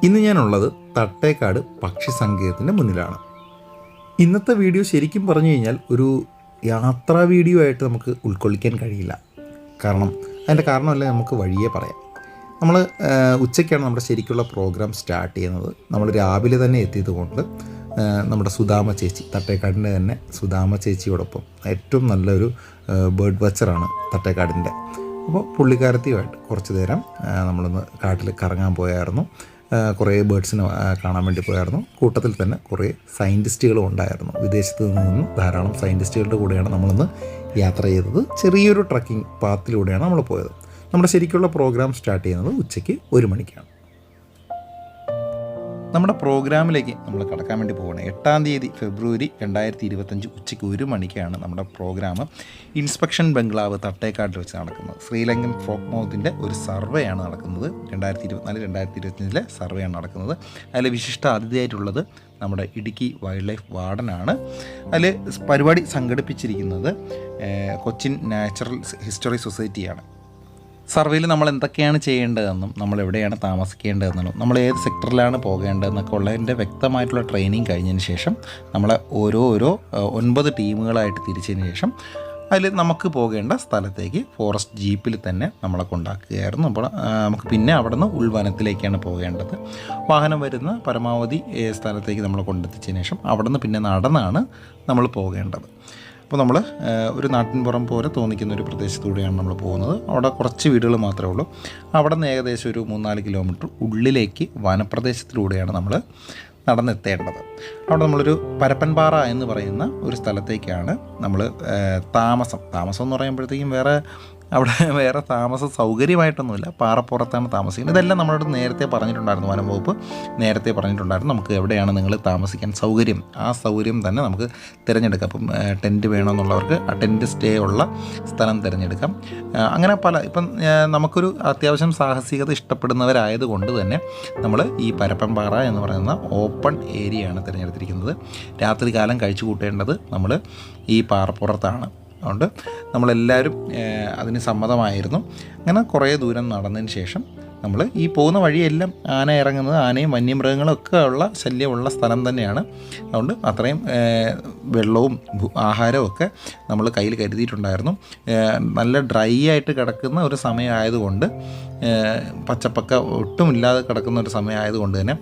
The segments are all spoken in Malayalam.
ഇന്ന് ഞാനുള്ളത് തട്ടേക്കാട് പക്ഷി സങ്കേതത്തിൻ്റെ മുന്നിലാണ്. ഇന്നത്തെ വീഡിയോ ശരിക്കും പറഞ്ഞു കഴിഞ്ഞാൽ ഒരു യാത്രാ വീഡിയോ ആയിട്ട് നമുക്ക് ഉൾക്കൊള്ളിക്കാൻ കഴിയില്ല. അതിൻ്റെ കാരണമല്ല, നമുക്ക് വഴിയേ പറയാം. നമ്മൾ ഉച്ചയ്ക്കാണ് നമ്മുടെ ശരിക്കുള്ള പ്രോഗ്രാം സ്റ്റാർട്ട് ചെയ്യുന്നത്. നമ്മൾ രാവിലെ തന്നെ എത്തിയത് കൊണ്ട് നമ്മുടെ സുധാമ ചേച്ചി, തട്ടേക്കാടിൻ്റെ തന്നെ സുധാമ ചേച്ചിയോടൊപ്പം ഏറ്റവും നല്ലൊരു ബേർഡ് വാച്ചറാണ് തട്ടേക്കാടിൻ്റെ. അപ്പോൾ പുള്ളിക്കാരത്തിയുമായിട്ട് കുറച്ച് നേരം നമ്മളൊന്ന് കാട്ടിൽ കറങ്ങാൻ പോയായിരുന്നു. കുറേ ബേർഡ്സിനെ കാണാൻ വേണ്ടി പോയായിരുന്നു. കൂട്ടത്തിൽ തന്നെ കുറേ സയൻറ്റിസ്റ്റുകളും ഉണ്ടായിരുന്നു. വിദേശത്ത് നിന്നും ധാരാളം സയൻറ്റിസ്റ്റുകളുടെ കൂടെയാണ് നമ്മളിന്ന് യാത്ര ചെയ്തത്. ചെറിയൊരു ട്രക്കിംഗ് പാത്തിലൂടെയാണ് നമ്മൾ പോയത്. നമ്മുടെ ശരിക്കുള്ള പ്രോഗ്രാം സ്റ്റാർട്ട് ചെയ്യുന്നത് ഉച്ചയ്ക്ക് 1 മണിക്കാണ്. നമ്മുടെ പ്രോഗ്രാമിലേക്ക് നമ്മൾ കടക്കാൻ വേണ്ടി പോവുകയാണ്. 8 തീയതി ഫെബ്രുവരി 2025 ഉച്ചയ്ക്ക് 1 മണിക്കാണ് നമ്മുടെ പ്രോഗ്രാം ഇൻസ്പെക്ഷൻ ബംഗ്ലാവ് തട്ടേക്കാട്ടിൽ വെച്ച് നടക്കുന്നത്. ശ്രീലങ്കൻ ഫോക്ക് മൗത്തിൻ്റെ ഒരു സർവേയാണ് നടക്കുന്നത്. 2024-2025 സർവേയാണ് നടക്കുന്നത്. അതിൽ വിശിഷ്ട അതിഥിയായിട്ടുള്ളത് നമ്മുടെ ഇടുക്കി വൈൽഡ് ലൈഫ് വാർഡനാണ്. അതിൽ പരിപാടി സംഘടിപ്പിച്ചിരിക്കുന്നത് കൊച്ചിൻ നാച്ചുറൽ ഹിസ്റ്ററി സൊസൈറ്റിയാണ്. സർവേയിൽ നമ്മൾ എന്തൊക്കെയാണ് ചെയ്യേണ്ടതെന്നും നമ്മൾ എവിടെയാണ് താമസിക്കേണ്ടതെന്നും നമ്മൾ ഏത് സെക്ടറിലാണ് പോകേണ്ടതെന്നൊക്കെ ഉള്ളതിൻ്റെ വ്യക്തമായിട്ടുള്ള ട്രെയിനിങ് കഴിഞ്ഞതിന് ശേഷം നമ്മളെ ഓരോ 9 ടീമുകളായിട്ട് തിരിച്ചതിന് ശേഷം അതിൽ നമുക്ക് പോകേണ്ട സ്ഥലത്തേക്ക് ഫോറസ്റ്റ് ജീപ്പിൽ തന്നെ നമ്മളെ കൊണ്ടാക്കുകയായിരുന്നു. അപ്പോൾ നമുക്ക് പിന്നെ അവിടെ നിന്ന് ഉൾവനത്തിലേക്കാണ് പോകേണ്ടത്. വാഹനം വരുന്ന പരമാവധി സ്ഥലത്തേക്ക് നമ്മൾ കൊണ്ടെത്തിച്ചതിന് ശേഷം അവിടെ നിന്ന് പിന്നെ നടന്നാണ് നമ്മൾ പോകേണ്ടത്. അപ്പോൾ നമ്മൾ ഒരു നാട്ടിൻപുറം പോലെ തോന്നിക്കുന്ന ഒരു പ്രദേശത്തൂടെയാണ് നമ്മൾ പോകുന്നത്. അവിടെ കുറച്ച് വീടുകൾ മാത്രമേ ഉള്ളൂ. അവിടെ നിന്ന് ഏകദേശം ഒരു 3-4 കിലോമീറ്റർ ഉള്ളിലേക്ക് വനപ്രദേശത്തിലൂടെയാണ് നമ്മൾ നടന്നെത്തേണ്ടത്. അവിടെ നമ്മളൊരു പരപ്പൻപാറ എന്ന് പറയുന്ന ഒരു സ്ഥലത്തേക്കാണ് നമ്മൾ താമസം എന്ന് പറയുമ്പോഴത്തേക്കും വേറെ താമസ സൗകര്യമായിട്ടൊന്നുമില്ല. പാറപ്പുറത്താണ് താമസിക്കുന്നത്. ഇതെല്ലാം നമ്മളോട് നേരത്തെ പറഞ്ഞിട്ടുണ്ടായിരുന്നു. വനം വകുപ്പ് നേരത്തെ പറഞ്ഞിട്ടുണ്ടായിരുന്നു നമുക്ക് എവിടെയാണ് നിങ്ങൾ താമസിക്കാൻ സൗകര്യം, ആ സൗകര്യം തന്നെ നമുക്ക് തിരഞ്ഞെടുക്കാം. അപ്പം ടെൻറ്റ് വേണമെന്നുള്ളവർക്ക് ആ ടെൻറ്റ് സ്റ്റേ ഉള്ള സ്ഥലം തിരഞ്ഞെടുക്കാം. അങ്ങനെ ഇപ്പം നമുക്കൊരു അത്യാവശ്യം സാഹസികത ഇഷ്ടപ്പെടുന്നവരായതുകൊണ്ട് തന്നെ നമ്മൾ ഈ പരപ്പൻപാറ എന്ന് പറയുന്ന ഓപ്പൺ ഏരിയയാണ് തിരഞ്ഞെടുത്തിരിക്കുന്നത്. രാത്രി കാലം കഴിച്ചു കൂട്ടേണ്ടത് നമ്മൾ ഈ പാറപ്പുറത്താണ്. അതുകൊണ്ട് നമ്മളെല്ലാവരും അതിന് സമ്മതമായിരുന്നു. അങ്ങനെ കുറേ ദൂരം നടന്നതിന് ശേഷം നമ്മൾ ഈ പോകുന്ന വഴിയെല്ലാം ആന ഇറങ്ങുന്നത്, ആനയും വന്യമൃഗങ്ങളും ഒക്കെ ഉള്ള ശല്യമുള്ള സ്ഥലം തന്നെയാണ്. അതുകൊണ്ട് അത്രയും വെള്ളവും ആഹാരവും ഒക്കെ നമ്മൾ കയ്യിൽ കരുതിയിട്ടുണ്ടായിരുന്നു. നല്ല ഡ്രൈ ആയിട്ട് കിടക്കുന്ന ഒരു സമയമായതുകൊണ്ട്, പച്ചപ്പൊക്കെ ഒട്ടുമില്ലാതെ കിടക്കുന്ന ഒരു സമയമായതുകൊണ്ട് തന്നെ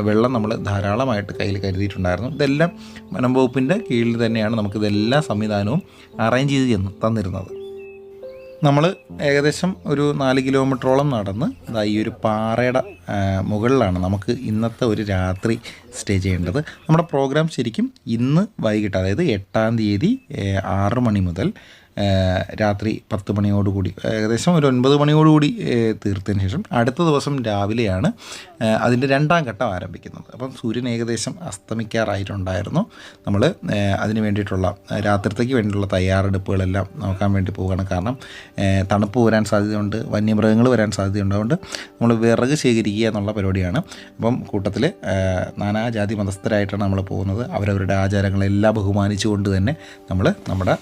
വെള്ളം നമ്മൾ ധാരാളമായിട്ട് കയ്യിൽ കരുതിയിട്ടുണ്ടായിരുന്നു. ഇതെല്ലാം വനം വകുപ്പിൻ്റെ കീഴിൽ തന്നെയാണ് നമുക്കിതെല്ലാ സംവിധാനവും അറേഞ്ച് ചെയ്ത് തന്നിരുന്നത്. നമ്മൾ ഏകദേശം ഒരു 4 കിലോമീറ്ററോളം നടന്ന് ഈ ഒരു പാറയുടെ മുകളിലാണ് നമുക്ക് ഇന്നത്തെ ഒരു രാത്രി സ്റ്റേ ചെയ്യേണ്ടത്. നമ്മുടെ പ്രോഗ്രാം ശരിക്കും ഇന്ന് വൈകിട്ട്, അതായത് 8 തീയതി 6 മണി മുതൽ രാത്രി 10 മണിയോടുകൂടി, ഏകദേശം ഒരു 9 മണിയോടുകൂടി തീർത്തതിന് ശേഷം അടുത്ത ദിവസം രാവിലെയാണ് അതിൻ്റെ 2ാം ഘട്ടം ആരംഭിക്കുന്നത്. അപ്പം സൂര്യൻ ഏകദേശം അസ്തമിക്കാറായിട്ടുണ്ടായിരുന്നു. നമ്മൾ അതിന് വേണ്ടിയിട്ടുള്ള രാത്രിത്തേക്ക് വേണ്ടിയിട്ടുള്ള തയ്യാറെടുപ്പുകളെല്ലാം നോക്കാൻ വേണ്ടി പോവുകയാണ്. കാരണം തണുപ്പ് വരാൻ സാധ്യതയുണ്ട്, വന്യമൃഗങ്ങൾ വരാൻ സാധ്യതയുണ്ട്. അതുകൊണ്ട് നമ്മൾ വിറക് ശേഖരിക്കുക എന്നുള്ള പരിപാടിയാണ്. അപ്പം കൂട്ടത്തിൽ നാനാജാതി മതസ്ഥരായിട്ടാണ് നമ്മൾ പോകുന്നത്. അവരവരുടെ ആചാരങ്ങളെല്ലാം ബഹുമാനിച്ചുകൊണ്ട് തന്നെ നമ്മൾ നമ്മുടെ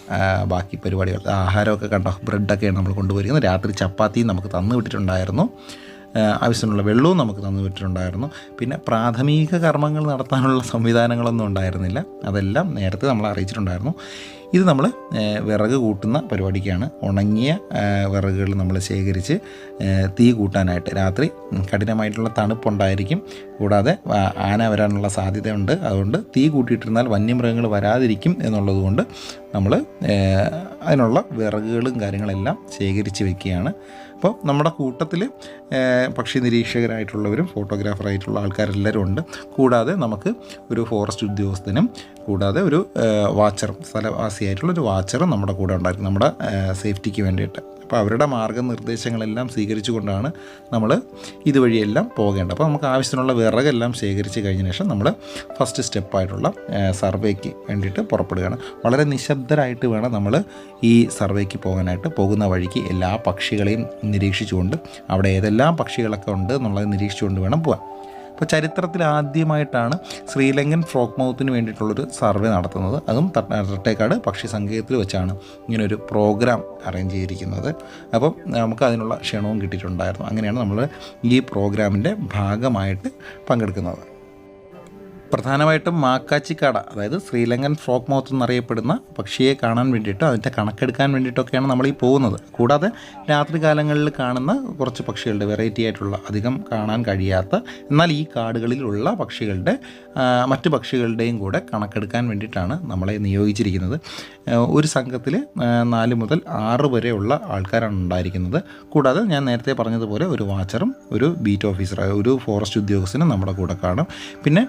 ബാക്കി പരിപാടികൾ, ആഹാരമൊക്കെ കണ്ടോ, ബ്രെഡൊക്കെയാണ് നമ്മൾ കൊണ്ടുപോയിരിക്കുന്നത്. രാത്രി ചപ്പാത്തിയും നമുക്ക് തന്നു വിട്ടിട്ടുണ്ടായിരുന്നു. ആവശ്യത്തിനുള്ള വെള്ളവും നമുക്ക് തന്നു വിട്ടിട്ടുണ്ടായിരുന്നു. പിന്നെ പ്രാഥമിക കർമ്മങ്ങൾ നടത്താനുള്ള സംവിധാനങ്ങളൊന്നും ഉണ്ടായിരുന്നില്ല. അതെല്ലാം നേരത്തെ നമ്മൾ അറിയിച്ചിട്ടുണ്ടായിരുന്നു. ഇത് നമ്മൾ വിറക് കൂട്ടുന്ന പരിപാടിക്കാണ്. ഉണങ്ങിയ വിറകുകൾ നമ്മൾ ശേഖരിച്ച് തീ കൂട്ടാനായിട്ട്. രാത്രി കഠിനമായിട്ടുള്ള തണുപ്പുണ്ടായിരിക്കും, കൂടാതെ ആന വരാനുള്ള സാധ്യതയുണ്ട്. അതുകൊണ്ട് തീ കൂട്ടിയിട്ടിരുന്നാൽ വന്യമൃഗങ്ങൾ വരാതിരിക്കും എന്നുള്ളത് കൊണ്ട് നമ്മൾ അതിനുള്ള വിറകുകളും കാര്യങ്ങളെല്ലാം ശേഖരിച്ച് വയ്ക്കുകയാണ്. അപ്പോൾ നമ്മുടെ കൂട്ടത്തിൽ പക്ഷി നിരീക്ഷകരായിട്ടുള്ളവരും ഫോട്ടോഗ്രാഫറായിട്ടുള്ള ആൾക്കാരെല്ലാവരും ഉണ്ട്. കൂടാതെ നമുക്ക് ഒരു ഫോറസ്റ്റ് ഉദ്യോഗസ്ഥനും കൂടാതെ ഒരു വാച്ചറും, സ്ഥലവാസിയായിട്ടുള്ളൊരു വാച്ചറും നമ്മുടെ കൂടെ ഉണ്ടായിരിക്കും, നമ്മുടെ സേഫ്റ്റിക്ക് വേണ്ടിയിട്ട്. അപ്പോൾ അവരുടെ മാർഗ്ഗനിർദ്ദേശങ്ങളെല്ലാം സ്വീകരിച്ചുകൊണ്ടാണ് നമ്മൾ ഇതുവഴിയെല്ലാം പോകേണ്ടത്. അപ്പോൾ നമുക്ക് ആവശ്യത്തിനുള്ള വിറകെല്ലാം ശേഖരിച്ച് കഴിഞ്ഞ ശേഷം നമ്മൾ ഫസ്റ്റ് സ്റ്റെപ്പായിട്ടുള്ള സർവേക്ക് വേണ്ടിയിട്ട് പുറപ്പെടുകയാണ്. വളരെ നിശബ്ദരായിട്ട് വേണം നമ്മൾ ഈ സർവേക്ക് പോകാനായിട്ട്. പോകുന്ന വഴിക്ക് എല്ലാ പക്ഷികളെയും നിരീക്ഷിച്ചുകൊണ്ട്, അവിടെ ഏതെല്ലാം പക്ഷികളൊക്കെ ഉണ്ട് എന്നുള്ളത് നിരീക്ഷിച്ചുകൊണ്ട് വേണം പോകാൻ. അപ്പോൾ ചരിത്രത്തിൽ ആദ്യമായിട്ടാണ് ശ്രീലങ്കൻ ഫ്രോക്ക് മൗത്തിന് വേണ്ടിയിട്ടുള്ളൊരു സർവേ നടത്തുന്നത്. അതും തട്ടേക്കാട് പക്ഷി സങ്കേതത്തിൽ വെച്ചാണ് ഇങ്ങനൊരു പ്രോഗ്രാം അറേഞ്ച് ചെയ്തിരിക്കുന്നത്. അപ്പം നമുക്ക് അതിനുള്ള ക്ഷണവും കിട്ടിയിട്ടുണ്ടായിരുന്നു. അങ്ങനെയാണ് നമ്മൾ ഈ പ്രോഗ്രാമിൻ്റെ ഭാഗമായിട്ട് പങ്കെടുക്കുന്നത്. പ്രധാനമായിട്ടും മാക്കാച്ചിക്കാട, അതായത് ശ്രീലങ്കൻ ഫ്രോക്ക് മൗത്ത് എന്നറിയപ്പെടുന്ന പക്ഷിയെ കാണാൻ വേണ്ടിയിട്ട് അതിൻ്റെ കണക്കെടുക്കാൻ വേണ്ടിയിട്ടൊക്കെയാണ് നമ്മൾ ഈ പോകുന്നത്. കൂടാതെ രാത്രി കാലങ്ങളിൽ കാണുന്ന കുറച്ച് പക്ഷികളുടെ വെറൈറ്റി ആയിട്ടുള്ള, അധികം കാണാൻ കഴിയാത്ത, എന്നാൽ ഈ കാടുകളിലുള്ള പക്ഷികളുടെ മറ്റ് പക്ഷികളുടെയും കൂടെ കണക്കെടുക്കാൻ വേണ്ടിയിട്ടാണ് നമ്മളെ നിയോഗിച്ചിരിക്കുന്നത്. ഒരു സംഘത്തിൽ 4 മുതൽ 6 വരെയുള്ള ആൾക്കാരാണ് ഉണ്ടായിരിക്കുന്നത്. കൂടാതെ ഞാൻ നേരത്തെ പറഞ്ഞതുപോലെ ഒരു വാച്ചറും ഒരു ബീറ്റ് ഓഫീസർ, ഒരു ഫോറസ്റ്റ് ഉദ്യോഗസ്ഥനും നമ്മുടെ കൂടെ കാണും. പിന്നെ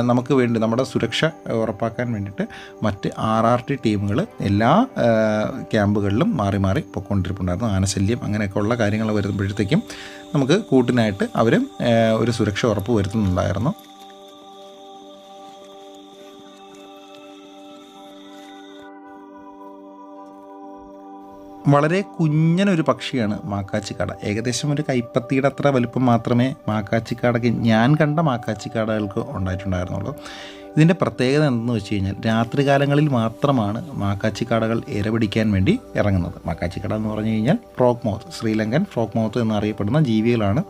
നമുക്ക് വേണ്ടി നമ്മുടെ സുരക്ഷ ഉറപ്പാക്കാൻ വേണ്ടിയിട്ട് മറ്റ് RRT ടീമുകൾ എല്ലാ ക്യാമ്പുകളിലും മാറി മാറി പൊയ്ക്കൊണ്ടിരിപ്പുണ്ടായിരുന്നു. ആനശല്യം അങ്ങനെയൊക്കെയുള്ള കാര്യങ്ങൾ വരുമ്പോഴത്തേക്കും നമുക്ക് കൂട്ടിനായിട്ട് അവർ ഒരു സുരക്ഷ ഉറപ്പ് വരുത്തുന്നുണ്ടായിരുന്നു. വളരെ കുഞ്ഞനൊരു പക്ഷിയാണ് മാക്കാച്ചിക്കാട. ഏകദേശം ഒരു കൈപ്പത്തിയുടെ അത്ര വലുപ്പം മാത്രമേ മാക്കാച്ചിക്കാടയ്ക്ക്, ഞാൻ കണ്ട മാക്കാച്ചിക്കാടകൾക്ക് ഉണ്ടായിട്ടുണ്ടായിരുന്നുള്ളൂ. ഇതിൻ്റെ പ്രത്യേകത എന്തെന്ന് വെച്ച് കഴിഞ്ഞാൽ രാത്രികാലങ്ങളിൽ മാത്രമാണ് മാക്കാച്ചിക്കാടകൾ ഇരപിടിക്കാൻ വേണ്ടി ഇറങ്ങുന്നത്. മാക്കാച്ചിക്കാട എന്ന് പറഞ്ഞു കഴിഞ്ഞാൽ frock mouth, Sri Lankan frock mouth എന്നറിയപ്പെടുന്ന ജീവികളാണ്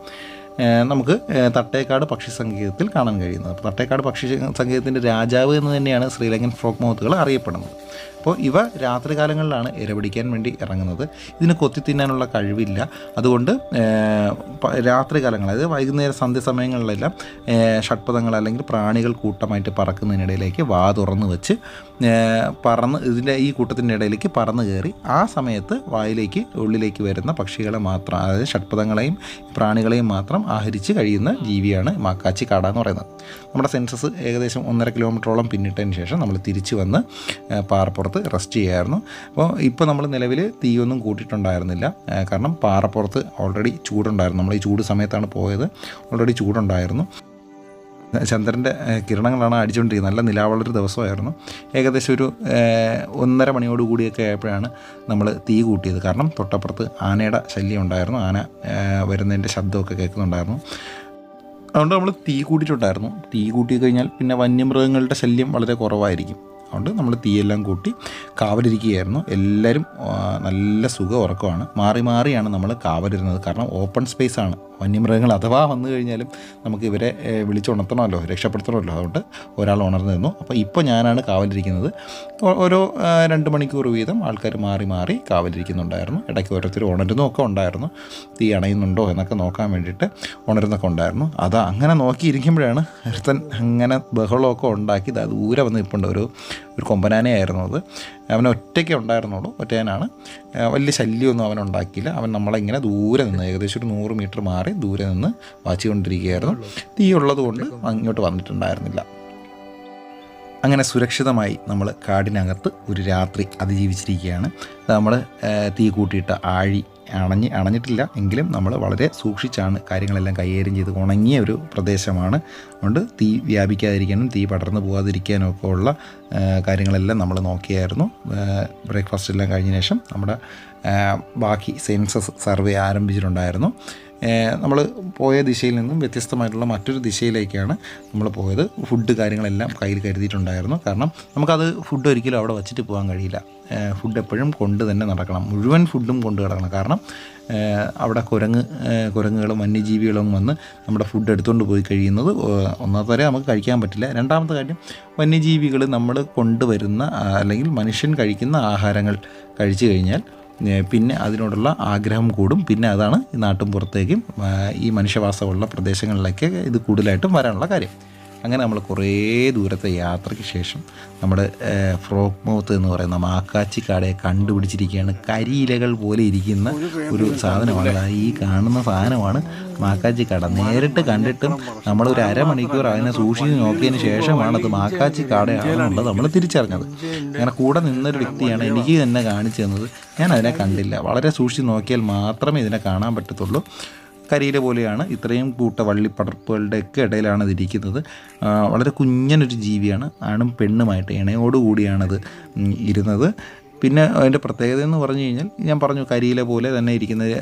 നമുക്ക് തട്ടേക്കാട് പക്ഷി സങ്കേതത്തിൽ കാണാൻ കഴിയുന്നത്. അപ്പോൾ തട്ടേക്കാട് പക്ഷി സങ്കേതത്തിൻ്റെ രാജാവ് എന്ന് തന്നെയാണ് ശ്രീലങ്കൻ ഫ്രോക്ക് മൗത്തുകൾ അറിയപ്പെടുന്നത്. അപ്പോൾ ഇവ രാത്രികാലങ്ങളിലാണ് ഇരപിടിക്കാൻ വേണ്ടി ഇറങ്ങുന്നത്. ഇതിന് കൊത്തി തിന്നാനുള്ള കഴിവില്ല. അതുകൊണ്ട് രാത്രികാലങ്ങൾ, അതായത് വൈകുന്നേരം സന്ധ്യ സമയങ്ങളിലെല്ലാം ഷഡ്പദങ്ങൾ അല്ലെങ്കിൽ പ്രാണികൾ കൂട്ടമായിട്ട് പറക്കുന്നതിനിടയിലേക്ക് വാ തുറന്ന് വെച്ച് ഇതിൻ്റെ ഈ കൂട്ടത്തിൻ്റെ ഇടയിലേക്ക് പറന്ന് കയറി ആ സമയത്ത് വായിലേക്ക് ഉള്ളിലേക്ക് വരുന്ന പക്ഷികളെ മാത്രം, അതായത് ഷഡ്പദങ്ങളെയും പ്രാണികളെയും മാത്രം ആഹരിച്ച് കഴിയുന്ന ജീവിയാണ് മാക്കാച്ചിക്കാട എന്ന് പറയുന്നത്. നമ്മുടെ സെൻസസ് ഏകദേശം 1.5 കിലോമീറ്ററോളം പിന്നിട്ടതിന് ശേഷം നമ്മൾ തിരിച്ച് വന്ന് പാറപ്പുറത്ത് റെസ്റ്റ് ചെയ്യായിരുന്നു. അപ്പോൾ ഇപ്പോൾ നമ്മൾ നിലവിൽ തീയൊന്നും കൂട്ടിയിട്ടുണ്ടായിരുന്നില്ല. കാരണം പാറപ്പുറത്ത് ഓൾറെഡി ചൂടുണ്ടായിരുന്നു. നമ്മൾ ഈ ചൂട് സമയത്താണ് പോയത്, ഓൾറെഡി ചൂടുണ്ടായിരുന്നു. ചന്ദ്രൻ്റെ കിരണങ്ങളാണ് അടിച്ചുകൊണ്ടിരിക്കുന്നത്. നല്ല നിലാവുള്ളൊരു ദിവസമായിരുന്നു. ഏകദേശം ഒരു 1:30 മണിയോട് കൂടിയൊക്കെ ആയപ്പോഴാണ് നമ്മൾ തീ കൂട്ടിയത്. കാരണം തൊട്ടപ്പുറത്ത് ആനയുടെ ശല്യം ഉണ്ടായിരുന്നു. ആന വരുന്നതിൻ്റെ ശബ്ദമൊക്കെ കേൾക്കുന്നുണ്ടായിരുന്നു. അതുകൊണ്ട് നമ്മൾ തീ കൂട്ടിയിട്ടുണ്ടായിരുന്നു. തീ കൂട്ടി കഴിഞ്ഞാൽ പിന്നെ വന്യമൃഗങ്ങളുടെ ശല്യം വളരെ കുറവായിരിക്കും. അതുകൊണ്ട് നമ്മൾ തീയെല്ലാം കൂട്ടി കാവലിരിക്കുകയായിരുന്നു. എല്ലാവരും നല്ല സുഖ ഉറക്കമാണ്. മാറി മാറിയാണ് നമ്മൾ കാവലിരുന്നത്. കാരണം ഓപ്പൺ സ്പേസാണ്. വന്യമൃഗങ്ങൾ അഥവാ വന്നു കഴിഞ്ഞാലും നമുക്ക് ഇവരെ വിളിച്ചുണർത്തണമല്ലോ, രക്ഷപ്പെടുത്തണമല്ലോ. അതുകൊണ്ട് ഒരാൾ ഉണർന്നു നിന്നു. അപ്പോൾ ഇപ്പോൾ ഞാനാണ് കാവലിരിക്കുന്നത്. ഓരോ 2 മണിക്കൂർ വീതം ആൾക്കാർ മാറി മാറി കാവലിരിക്കുന്നുണ്ടായിരുന്നു. ഇടയ്ക്ക് ഓരോരുത്തർ ഉണരുന്നൊക്കെ ഉണ്ടായിരുന്നു. തീ അണയുന്നുണ്ടോ എന്നൊക്കെ നോക്കാൻ വേണ്ടിയിട്ട് ഉണരുന്നൊക്കെ ഉണ്ടായിരുന്നു. അങ്ങനെ നോക്കിയിരിക്കുമ്പോഴാണ് ഒരുത്തൻ അങ്ങനെ ബഹളമൊക്കെ ഉണ്ടാക്കി ദൂരെ വന്ന് നിൽപ്പുണ്ട്. ഒരു കൊമ്പനാനയായിരുന്നു അത്. അവൻ ഒറ്റയ്ക്ക് ഉണ്ടായിരുന്നുള്ളൂ. ഒറ്റയാനാണ്. വലിയ ശല്യമൊന്നും അവനുണ്ടാക്കിയില്ല. അവൻ നമ്മളിങ്ങനെ ദൂരെ നിന്ന്, ഏകദേശം ഒരു 100 മീറ്റർ മാറി ദൂരെ നിന്ന് വാച്ചിക്കൊണ്ടിരിക്കുകയായിരുന്നു. തീ ഉള്ളത് കൊണ്ട് അങ്ങോട്ട് വന്നിട്ടുണ്ടായിരുന്നില്ല. അങ്ങനെ സുരക്ഷിതമായി നമ്മൾ കാടിനകത്ത് ഒരു രാത്രി അതിജീവിച്ചിരിക്കുകയാണ്. നമ്മൾ തീ കൂട്ടിയിട്ട് അണഞ്ഞിട്ടില്ല എങ്കിലും നമ്മൾ വളരെ സൂക്ഷിച്ചാണ് കാര്യങ്ങളെല്ലാം കൈകാര്യം ചെയ്ത്. ഉണങ്ങിയ ഒരു പ്രദേശമാണ്. അതുകൊണ്ട് തീ വ്യാപിക്കാതിരിക്കാനും തീ പടർന്നു പോകാതിരിക്കാനും ഒക്കെ ഉള്ള കാര്യങ്ങളെല്ലാം നമ്മൾ നോക്കിയായിരുന്നു. ബ്രേക്ക്ഫാസ്റ്റ് എല്ലാം കഴിഞ്ഞ ശേഷം നമ്മുടെ ബാക്കി സെൻസസ് സർവേ ആരംഭിച്ചിട്ടുണ്ടായിരുന്നു. നമ്മൾ പോയ ദിശയിൽ നിന്നും വ്യത്യസ്തമായിട്ടുള്ള മറ്റൊരു ദിശയിലേക്കാണ് നമ്മൾ പോയത്. ഫുഡ് കാര്യങ്ങളെല്ലാം കയ്യിൽ കരുതിയിട്ടുണ്ടായിരുന്നു. കാരണം നമുക്കത് ഫുഡ് ഒരിക്കലും അവിടെ വച്ചിട്ട് പോകാൻ കഴിയില്ല. ഫുഡ് എപ്പോഴും കൊണ്ട് തന്നെ നടക്കണം. മുഴുവൻ ഫുഡും കൊണ്ട് കിടക്കണം. കാരണം അവിടെ കുരങ്ങുകളും വന്യജീവികളും വന്ന് നമ്മുടെ ഫുഡ് എടുത്തുകൊണ്ട് പോയി കഴിയുന്നത് ഒന്നാമത്തെ കാര്യം നമുക്ക് കഴിക്കാൻ പറ്റില്ല. രണ്ടാമത്തെ കാര്യം, വന്യജീവികൾ നമ്മൾ കൊണ്ടുവരുന്ന അല്ലെങ്കിൽ മനുഷ്യൻ കഴിക്കുന്ന ആഹാരങ്ങൾ കഴിച്ചു കഴിഞ്ഞാൽ പിന്നെ അതിനോടുള്ള ആഗ്രഹം കൂടും. പിന്നെ അതാണ് ഈ നാട്ടിൻപുറത്തേക്കും ഈ മനുഷ്യവാസമുള്ള പ്രദേശങ്ങളിലേക്ക് ഇത് കൂടുതലായിട്ടും വരാനുള്ള കാര്യം. അങ്ങനെ നമ്മൾ കുറേ ദൂരത്തെ യാത്രയ്ക്ക് ശേഷം നമ്മുടെ ഫ്രോക്ക് മൗത്ത് എന്ന് പറയുന്ന മാക്കാച്ചിക്കാടയെ കണ്ടുപിടിച്ചിരിക്കുകയാണ്. കരിയിലകൾ പോലെ ഇരിക്കുന്ന ഒരു സാധനമാണ്. ഈ കാണുന്ന സാധനമാണ് മാക്കാച്ചിക്കാട. നേരിട്ട് കണ്ടിട്ടും നമ്മളൊരു അരമണിക്കൂർ അതിനെ സൂക്ഷിച്ച് നോക്കിയതിന് ശേഷമാണ് അത് മാക്കാച്ചിക്കാടയാണെന്നുള്ളത് നമ്മൾ തിരിച്ചറിഞ്ഞത്. അങ്ങനെ കൂടെ നിന്നൊരു വ്യക്തിയാണ് എനിക്ക് തന്നെ കാണിച്ചു തന്നത്. ഞാൻ അതിനെ കണ്ടില്ല. വളരെ സൂക്ഷിച്ച് നോക്കിയാൽ മാത്രമേ ഇതിനെ കാണാൻ പറ്റത്തുള്ളൂ. കരിയില പോലെയാണ്. ഇത്രയും വള്ളിപ്പടർപ്പുകളുടെയൊക്കെ ഇടയിലാണ് ഇതിരിക്കുന്നത്. വളരെ കുഞ്ഞനൊരു ജീവിയാണ്. ആണും പെണ്ണുമായിട്ട് ഇണയോടുകൂടിയാണത് ഇരുന്നത്. പിന്നെ അതിൻ്റെ പ്രത്യേകത എന്ന് പറഞ്ഞു കഴിഞ്ഞാൽ ഞാൻ പറഞ്ഞു കരിയില പോലെ തന്നെ ഇരിക്കുന്നത്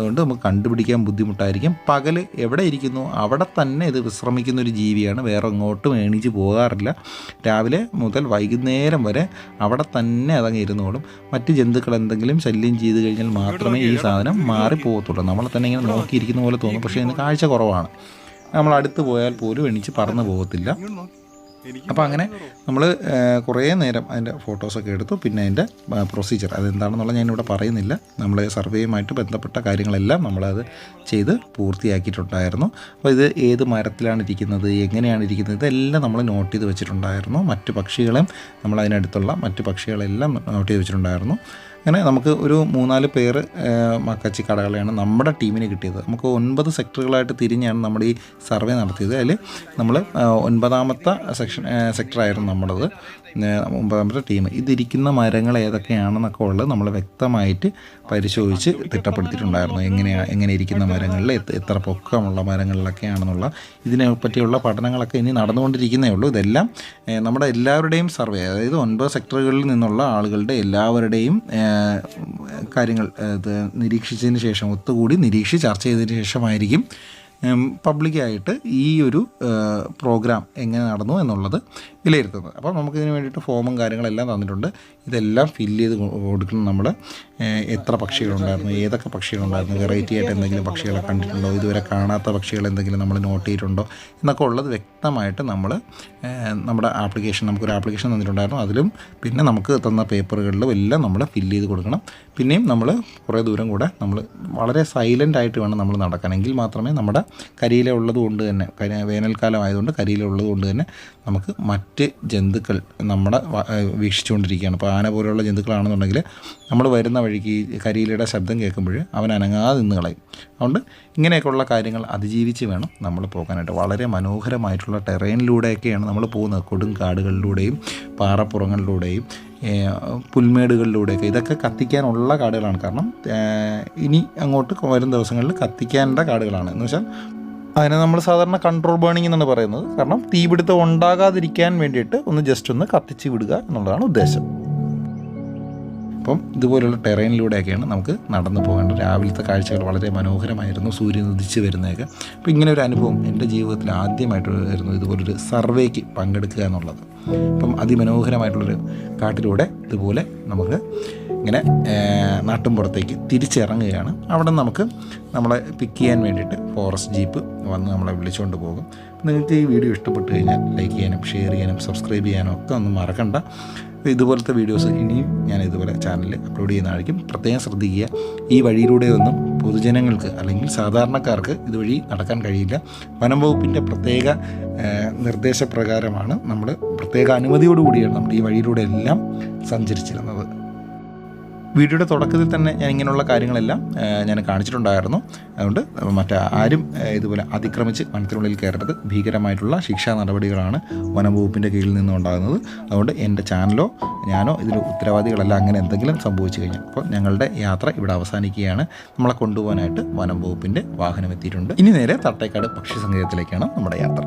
കൊണ്ട് നമുക്ക് കണ്ടുപിടിക്കാൻ ബുദ്ധിമുട്ടായിരിക്കും. പകൽ എവിടെ ഇരിക്കുന്നു അവിടെ തന്നെ ഇത് വിശ്രമിക്കുന്ന ഒരു ജീവിയാണ്, വേറെ എങ്ങോട്ടും എണീച്ച് പോകാറില്ല. രാവിലെ മുതൽ വൈകുന്നേരം വരെ അവിടെ തന്നെ അതങ്ങ് ഇരുന്നോളും. മറ്റ് ജന്തുക്കൾ എന്തെങ്കിലും ശല്യം ചെയ്ത് കഴിഞ്ഞാൽ മാത്രമേ ഈ സാധനം മാറിപ്പോകത്തുള്ളൂ. നമ്മളെ തന്നെ ഇങ്ങനെ നോക്കിയിരിക്കുന്ന പോലെ തോന്നും, പക്ഷേ ഇതിന് കാഴ്ച കുറവാണ്. നമ്മൾ അടുത്ത് പോയാൽ പോലും എണീച്ച് പറന്നു പോകത്തില്ല. അപ്പോൾ അങ്ങനെ നമ്മൾ കുറേ നേരം അതിൻ്റെ ഫോട്ടോസൊക്കെ എടുത്തു. പിന്നെ അതിൻ്റെ പ്രൊസീജിയർ അതെന്താണെന്നുള്ള ഞാനിവിടെ പറയുന്നില്ല. നമ്മൾ സർവേയുമായിട്ട് ബന്ധപ്പെട്ട കാര്യങ്ങളെല്ലാം നമ്മളത് ചെയ്ത് പൂർത്തിയാക്കിയിട്ടുണ്ടായിരുന്നു. അപ്പോൾ ഇത് ഏത് മരത്തിലാണ് ഇരിക്കുന്നത്, എങ്ങനെയാണ് ഇരിക്കുന്നത്, ഇതെല്ലാം നമ്മൾ നോട്ട് ചെയ്ത് വെച്ചിട്ടുണ്ടായിരുന്നു. മറ്റ് പക്ഷികളെയും നമ്മൾ അതിനടുത്തുള്ള മറ്റ് പക്ഷികളെല്ലാം നോട്ട് ചെയ്ത് വെച്ചിട്ടുണ്ടായിരുന്നു. അങ്ങനെ നമുക്ക് ഒരു 3-4 പേർ മക്കച്ചി കടകളെയാണ് നമ്മുടെ ടീമിന് കിട്ടിയത്. നമുക്ക് 9 സെക്ടറുകളായിട്ട് തിരിഞ്ഞാണ് നമ്മുടെ ഈ സർവേ നടത്തിയത്. അതിൽ നമ്മൾ 9ാമത്തെ സെക്ടറായിരുന്നു നമ്മുടേത്, 9ാമത്തെ ടീം. ഇതിരിക്കുന്ന മരങ്ങൾ ഏതൊക്കെയാണെന്നൊക്കെ ഉള്ളത് നമ്മൾ വ്യക്തമായിട്ട് പരിശോധിച്ച് തിട്ടപ്പെടുത്തിയിട്ടുണ്ടായിരുന്നു. എങ്ങനെ ഇരിക്കുന്ന മരങ്ങളിൽ എത്ര പൊക്കമുള്ള മരങ്ങളിലൊക്കെയാണെന്നുള്ള ഇതിനെ പറ്റിയുള്ള പഠനങ്ങളൊക്കെ ഇനി നടന്നുകൊണ്ടിരിക്കുന്നേ ഉള്ളൂ. ഇതെല്ലാം നമ്മുടെ എല്ലാവരുടെയും സർവേ, അതായത് 9 സെക്ടറുകളിൽ നിന്നുള്ള ആളുകളുടെ എല്ലാവരുടെയും കാര്യങ്ങൾ നിരീക്ഷിച്ചതിന് ശേഷം, ഒത്തുകൂടി നിരീക്ഷിച്ച് ചർച്ച ചെയ്തതിന് ശേഷമായിരിക്കും പബ്ലിക്കായിട്ട് ഈ ഒരു പ്രോഗ്രാം എങ്ങനെ നടന്നു എന്നുള്ളത് വിലയിരുത്തുന്നത്. അപ്പോൾ നമുക്കിതിന് വേണ്ടിയിട്ട് ഫോമും കാര്യങ്ങളെല്ലാം തന്നിട്ടുണ്ട്. ഇതെല്ലാം ഫില്ല് ചെയ്ത് കൊടുക്കണം. നമ്മൾ എത്ര പക്ഷികളുണ്ടായിരുന്നു, ഏതൊക്കെ പക്ഷികളുണ്ടായിരുന്നു, വെറൈറ്റി ആയിട്ട് എന്തെങ്കിലും പക്ഷികളെ കണ്ടിട്ടുണ്ടോ, ഇതുവരെ കാണാത്ത പക്ഷികൾ എന്തെങ്കിലും നമ്മൾ നോട്ട് ചെയ്തിട്ടുണ്ടോ എന്നൊക്കെ ഉള്ളത് വ്യക്തമായിട്ട് നമ്മൾ നമ്മുടെ നമുക്കൊരു ആപ്ലിക്കേഷൻ തന്നിട്ടുണ്ടായിരുന്നു. അതിലും പിന്നെ നമുക്ക് തന്ന പേപ്പറുകളിലും എല്ലാം നമ്മൾ ഫില്ല് ചെയ്ത് കൊടുക്കണം. പിന്നെയും നമ്മൾ കുറേ ദൂരം കൂടെ നമ്മൾ വളരെ സൈലൻ്റ് ആയിട്ട് വേണം നമ്മൾ നടക്കാനെങ്കിൽ മാത്രമേ നമ്മുടെ കരിയില ഉള്ളത് കൊണ്ട് തന്നെ, വേനൽക്കാലം ആയതുകൊണ്ട് കരിയില ഉള്ളത് കൊണ്ട് തന്നെ നമുക്ക് മറ്റ് ജന്തുക്കൾ നമ്മുടെ വീക്ഷിച്ചുകൊണ്ടിരിക്കുകയാണ്. ഇപ്പോൾ ആന പോലെയുള്ള ജന്തുക്കളാണെന്നുണ്ടെങ്കിൽ നമ്മൾ വരുന്ന വഴിക്ക് ഈ കരിയിലയുടെ ശബ്ദം കേൾക്കുമ്പോൾ അവൻ അനങ്ങാതെ നിന്ന് കളയും. അതുകൊണ്ട് ഇങ്ങനെയൊക്കെയുള്ള കാര്യങ്ങൾ അതിജീവിച്ച് വേണം നമ്മൾ പോകാനായിട്ട്. വളരെ മനോഹരമായിട്ടുള്ള ടെറൈനിലൂടെയൊക്കെയാണ് നമ്മൾ പോകുന്നത്. കൊടും കാടുകളിലൂടെയും പാറപ്പുറങ്ങളിലൂടെയും പുൽമേടുകളിലൂടെയൊക്കെ. ഇതൊക്കെ കത്തിക്കാനുള്ള കാടുകളാണ്. കാരണം ഇനി അങ്ങോട്ട് വരും ദിവസങ്ങളിൽ കത്തിക്കേണ്ട കാടുകളാണ്. എന്ന് വെച്ചാൽ അതിനെ നമ്മൾ സാധാരണ കൺട്രോൾ ബേണിംഗ് എന്നാണ് പറയുന്നത്. കാരണം തീപിടുത്തം ഉണ്ടാകാതിരിക്കാൻ വേണ്ടിയിട്ട് ജസ്റ്റ് ഒന്ന് കത്തിച്ച് വിടുക എന്നുള്ളതാണ് ഉദ്ദേശം. അപ്പം ഇതുപോലുള്ള ടെറൈനിലൂടെയൊക്കെയാണ് നമുക്ക് നടന്നു പോകേണ്ടത്. രാവിലത്തെ കാഴ്ചകൾ വളരെ മനോഹരമായിരുന്നു, സൂര്യൻ ഉദിച്ച് വരുന്നതൊക്കെ. അപ്പോൾ ഇങ്ങനെ ഒരു അനുഭവം എൻ്റെ ജീവിതത്തിൽ ആദ്യമായിട്ട് വരുന്നു, ഇതുപോലൊരു സർവേക്ക് പങ്കെടുക്കുക എന്നുള്ളത്. അപ്പം അതിമനോഹരമായിട്ടുള്ളൊരു കാട്ടിലൂടെ ഇതുപോലെ നമുക്ക് ഇങ്ങനെ നാട്ടിൻപുറത്തേക്ക് തിരിച്ചിറങ്ങുകയാണ്. അവിടെ നമുക്ക് നമ്മളെ പിക്ക് ചെയ്യാൻ വേണ്ടിയിട്ട് ഫോറസ്റ്റ് ജീപ്പ് വന്ന് നമ്മളെ വിളിച്ചുകൊണ്ട് പോകും. നിങ്ങൾക്ക് ഈ വീഡിയോ ഇഷ്ടപ്പെട്ട് കഴിഞ്ഞാൽ ലൈക്ക് ചെയ്യാനും ഷെയർ ചെയ്യാനും സബ്സ്ക്രൈബ് ചെയ്യാനും ഒക്കെ ഒന്നും മറക്കണ്ട. ഇതുപോലത്തെ വീഡിയോസ് ഇനിയും ഞാൻ ഇതുപോലെ ചാനലിൽ അപ്ലോഡ് ചെയ്യുന്നതായിരിക്കും. പ്രത്യേകം ശ്രദ്ധിക്കുക, ഈ വഴിയിലൂടെയൊന്നും പൊതുജനങ്ങൾക്ക് അല്ലെങ്കിൽ സാധാരണക്കാർക്ക് ഇതുവഴി നടക്കാൻ കഴിയില്ല. വനം വകുപ്പിൻ്റെ പ്രത്യേക നിർദ്ദേശപ്രകാരമാണ് നമ്മൾ പ്രത്യേക അനുമതിയോടുകൂടിയാണ് നമ്മൾ ഈ വഴിയിലൂടെ എല്ലാം സഞ്ചരിച്ചിരുന്നത്. വീഡിയോയുടെ തുടക്കത്തിൽ തന്നെ ഞാൻ ഇങ്ങനെയുള്ള കാര്യങ്ങളെല്ലാം ഞാൻ കാണിച്ചിട്ടുണ്ടായിരുന്നു. അതുകൊണ്ട് ആരും ഇതുപോലെ അതിക്രമിച്ച് വനത്തിനുള്ളിൽ കയറരുത്. ഭീകരമായിട്ടുള്ള ശിക്ഷാ നടപടികളാണ് വനം വകുപ്പിൻ്റെ കീഴിൽ നിന്നുണ്ടാകുന്നത്. അതുകൊണ്ട് എൻ്റെ ചാനലോ ഞാനോ ഇതിൽ ഉത്തരവാദികളല്ല അങ്ങനെ എന്തെങ്കിലും സംഭവിച്ചു കഴിഞ്ഞാൽ. അപ്പോൾ ഞങ്ങളുടെ യാത്ര ഇവിടെ അവസാനിക്കുകയാണ്. നമ്മളെ കൊണ്ടുപോകാനായിട്ട് വനം വകുപ്പിൻ്റെ വാഹനം എത്തിയിട്ടുണ്ട്. ഇനി നേരെ തട്ടേക്കാട് പക്ഷി സങ്കേതത്തിലേക്കാണ് നമ്മുടെ യാത്ര.